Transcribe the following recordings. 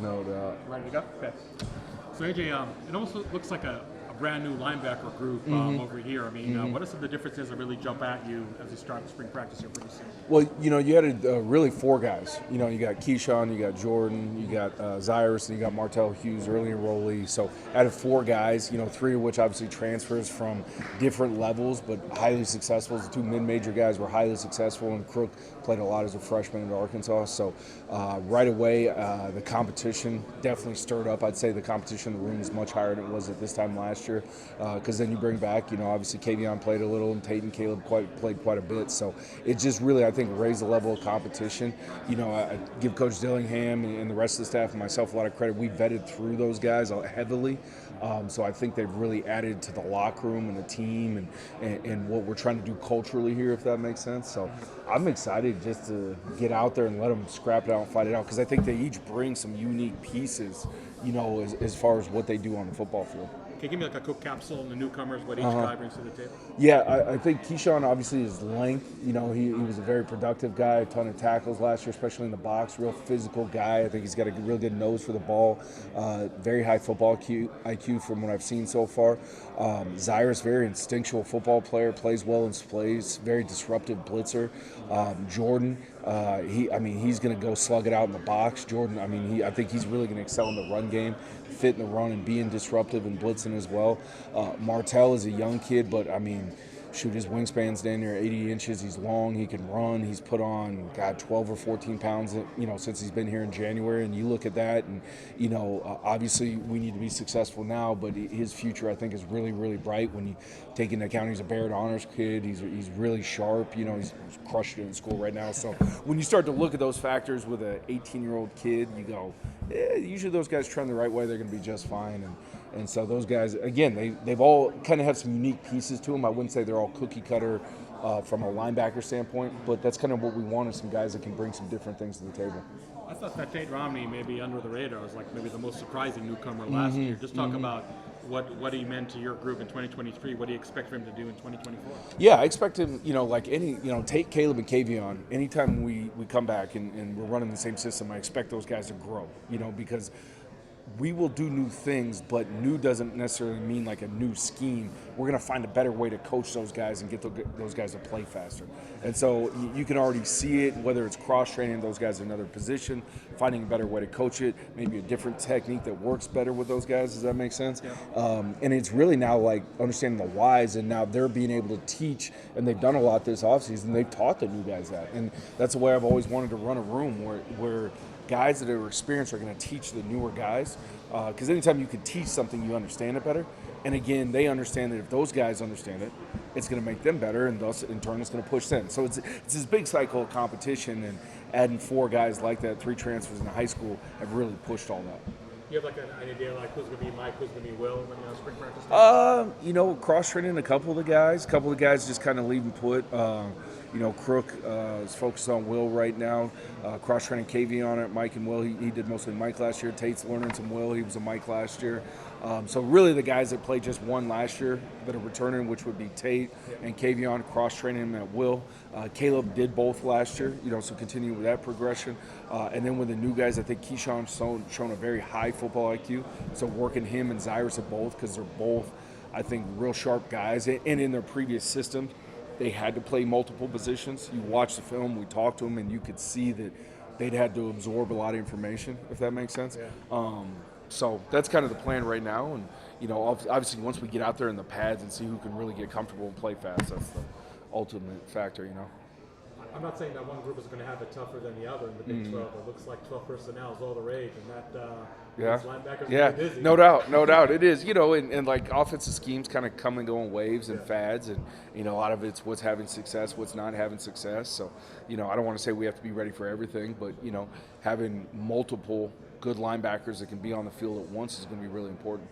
No doubt. Ready to go? Okay. So AJ, it almost looks like a brand new linebacker group over here. I mean, what are some of the differences that really jump at you as you start spring practice here pretty soon? Well, you had really four guys. You got Keyshawn, you got Jordan, you got Zyrus, and you got Martell Hughes, early enrollee. So out of four guys, three of which obviously transfers from different levels, but highly successful. The two mid-major guys were highly successful, and Crook played a lot as a freshman at Arkansas. So right away, the competition definitely stirred up. I'd say the competition in the room is much higher than it was at this time last year, because then you bring back, obviously Kavion played a little, and Tate and Caleb played quite a bit. So it just really, I think, raised the level of competition. I give Coach Dillingham and the rest of the staff and myself a lot of credit. We vetted through those guys heavily. So I think they've really added to the locker room and the team and what we're trying to do culturally here, if that makes sense. So I'm excited just to get out there and let them scrap it out and fight it out, because I think they each bring some unique pieces, as far as what they do on the football field. Can you give me like a quick capsule on the newcomers, what each guy brings to the table? Yeah, I think Keyshawn, obviously, his length. He was a very productive guy, a ton of tackles last year, especially in the box. Real physical guy. I think he's got a real good nose for the ball. Very high football IQ from what I've seen so far. Zyrus, very instinctual football player, plays well in plays, very disruptive blitzer. Jordan, he's going to go slug it out in the box. Jordan, I think he's really going to excel in the run game, fit in the run and being disruptive and blitzing as well. Martell is a young kid, but his wingspan's down there 80 inches. He's long. He can run. He's put on 12 or 14 pounds since he's been here in January. And you look at that, and obviously we need to be successful now, but his future, I think, is really, really bright. When you take into account he's a Barrett Honors kid, he's really sharp. He's crushing it in school right now. So when you start to look at those factors with an 18-year-old kid, you go, usually those guys trend the right way. They're going to be just fine. And so those guys, again, they've all kind of have some unique pieces to them. I wouldn't say they're all cookie cutter from a linebacker standpoint, but that's kind of what we want, is some guys that can bring some different things to the table. I thought that Tate Romney, maybe under the radar, was like maybe the most surprising newcomer last year. Just talk about what he meant to your group in 2023. What do you expect for him to do in 2024? Yeah, I expect him, like any, Tate, Caleb, and Kavion, anytime we come back and we're running the same system, I expect those guys to grow, because we will do new things, but new doesn't necessarily mean like a new scheme. We're going to find a better way to coach those guys and get those guys to play faster. And so you can already see it, whether it's cross-training those guys in another position, finding a better way to coach it, maybe a different technique that works better with those guys. Does that make sense? Yeah. And it's really now like understanding the whys, and now they're being able to teach, and they've done a lot this offseason. They've taught the new guys that. And that's the way I've always wanted to run a room where guys that are experienced are going to teach the newer guys, because anytime you can teach something, you understand it better. And again, they understand that if those guys understand it, it's going to make them better, and thus in turn it's going to push them. So it's this big cycle of competition, and adding four guys like that, 3 transfers in high school, have really pushed all that. You have like an idea like who's going to be Mike, who's going to be Will when spring practice? Cross-training a couple of the guys. A couple of the guys just kind of leave and put. Crook is focused on Will right now. Cross-training Kavion at Mike and Will. He did mostly Mike last year. Tate's learning some Will. He was a Mike last year. So really the guys that played just one last year that are returning, which would be Tate and Kavion, cross-training him at Will. Caleb did both last year, so continue with that progression. And then with the new guys, I think Keyshawn's shown a very high football IQ. So working him and Zyrus at both, because they're both, I think, real sharp guys. And in their previous system, they had to play multiple positions. You watch the film, we talked to them, and you could see that they'd had to absorb a lot of information, if that makes sense. Yeah. So that's kind of the plan right now. And, obviously once we get out there in the pads and see who can really get comfortable and play fast, that's the ultimate factor, I'm not saying that one group is going to have it tougher than the other in the Big 12. It looks like 12 personnel is all the rage, and that linebackers are busy. No doubt. It is, and like offensive schemes kind of come and go in waves and fads, and, a lot of it's what's having success, what's not having success. So, I don't want to say we have to be ready for everything, but, having multiple good linebackers that can be on the field at once is going to be really important.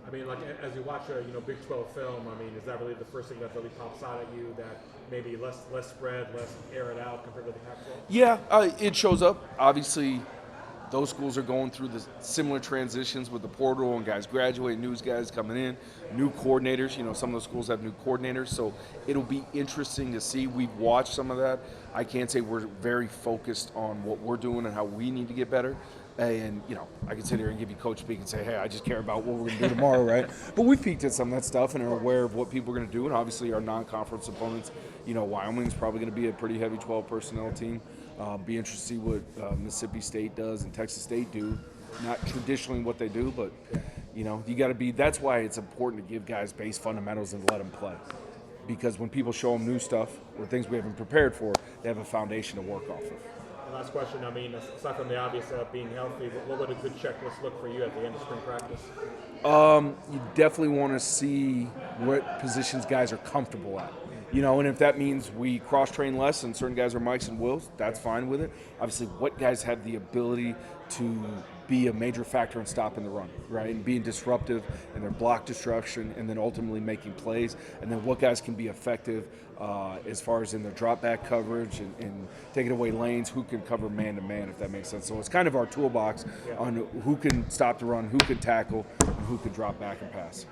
I mean, like as you watch a Big 12 film, is that really the first thing that really pops out at you, that maybe less spread, less air it out compared to the Pac-12? Yeah, it shows up. Obviously, those schools are going through the similar transitions with the portal and guys graduating, new guys coming in, new coordinators. Some of those schools have new coordinators, so it'll be interesting to see. We've watched some of that. I can't say we're very focused on what we're doing and how we need to get better, And, I can sit here and give you coach speak and say, hey, I just care about what we're going to do tomorrow, right? But we've peeked at some of that stuff and are aware of what people are going to do. And obviously our non-conference opponents, Wyoming's probably going to be a pretty heavy 12 personnel team. Be interested to see what Mississippi State does and Texas State do. Not traditionally what they do, but, you got to be – that's why it's important to give guys base fundamentals and let them play. Because when people show them new stuff or things we haven't prepared for, they have a foundation to work off of. Last question, aside from the obvious being healthy, what would a good checklist look for you at the end of spring practice? You definitely want to see what positions guys are comfortable at. And if that means we cross-train less and certain guys are Mikes and Wills, that's fine with it. Obviously, what guys have the ability to be a major factor in stopping the run, right? And being disruptive and their block destruction and then ultimately making plays. And then what guys can be effective as far as in their drop back coverage and taking away lanes, who can cover man-to-man, if that makes sense. So it's kind of our toolbox on who can stop the run, who can tackle, and who can drop back and pass.